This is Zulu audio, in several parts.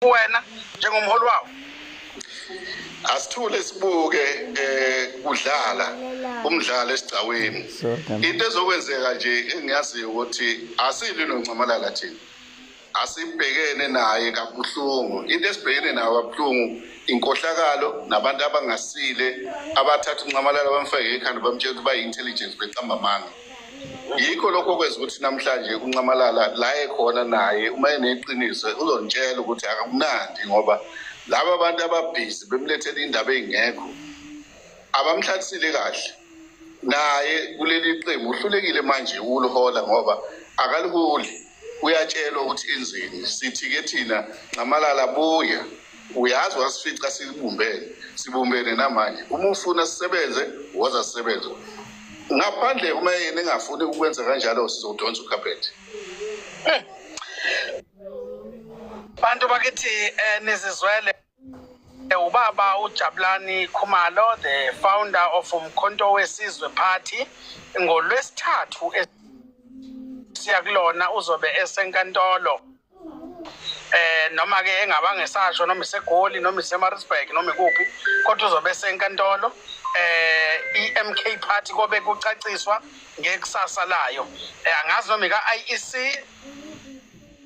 wena njengomholi wawo? Asithule sibuke kudlala umdlalo esigcaweni. Into ezokwenzeka nje engiyaziyo ukuthi asili noNcamalala thina. Asibhekene naye kabuhlungu. Into esibhekene nayo kabuhlungu inkohlakalo nabantu abangasile abathatha uNcamalala bamfake ekhanda bamtshela ukuthi bayi-intelligence becamba amanga. Yikho lokho kwenza ukuthi namhlanje uNcamalala la ekhona naye uma eneqiniso uzontshela ukuthi akumnandi ngoba laba bantu ababhizi bemlethela indaba ezingekho abamhlathile kahle naye kuleli qembu uhlulekile manje ukulihola ngoba akaliholi uyatshelwa ukuthi enzeni sithi ke thina Ncamalala buya uyazi wasifica sibumbene namanje uma ufuna sisebenze woza sisebenze ngaphandle uma yena engafuni ukwenza kanjalo sizodonsa ukhaphethe. Bantu bakithi nizizwele ubaba uJabulani Khumalo, the founder of Umkhonto Wesizwe Party, ngoLwesithathu siyakulona uzobe esenkantolo noma ke engabanga esasho noma iseGoli noma iseMaritzburg noma ikuphi kodwa uzobe esenkantolo iMK Party kobe kucaciswa ngekusasa layo angazi noma ika-IEC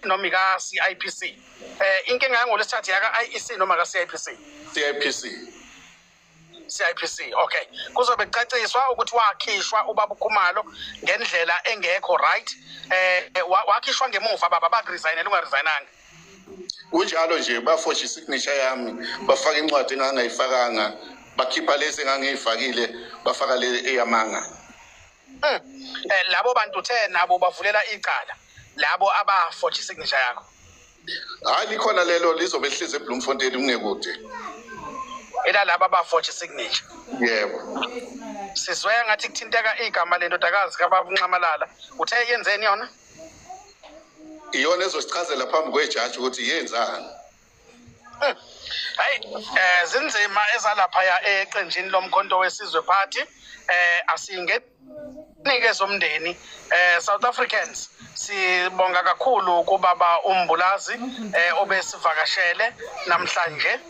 noma ika-CIPC inkinga yangoLwesithathu yaka-IEC noma ka-CIPC CIPC. Okay, kuzobe kucaciswa ukuthi wakhishwa ubaba uKhumalo ngendlela engekho right wakhishwa ngemuva baba baresign ungaresignanga kunjalo nje bafosha isignature yami bafaka incwadi engangayifakanga bakhipha lezi engangiyifakile bafaka le eyamanga. Labo bantu 10 nabo bavulela icala labo abafosha isignature yakho? Hayi likhona lelo lizobe lihleze eBloemfontein ungekude. Ela laba abafosha isignature? Yebo. Sizwe ngathi kuthinteka igama lendodakazi kaBaba uNcamalala uthe yenzeni yona? Iyona ezosichazela phambi kwejaji ukuthi yenzani. Hayi zinzima ezalapha eqenjini lomkhonto wesizwe party asingenike umndeni South Africans sibonga kakhulu kubaba uMbulazi obesivakashele namhlanje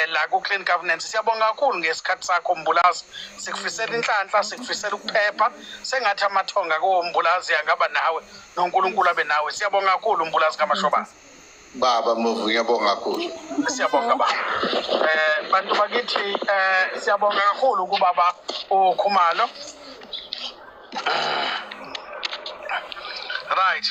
la ku clean governance. Siyabonga kakhulu ngesikhathi sakho Mbulazi, sikufisela inhlanhla, sikufisela ukuphepha, sengathi amathonga koMbulazi angaba nawe noNkulunkulu abe nawe. Siyabonga kakhulu Mbulazi kaMashobana. Baba Mvu ngiyabonga kakhulu. Siyabonga baba. Bantu bakithi siyabonga kakhulu kubaba uKhumalo. Right.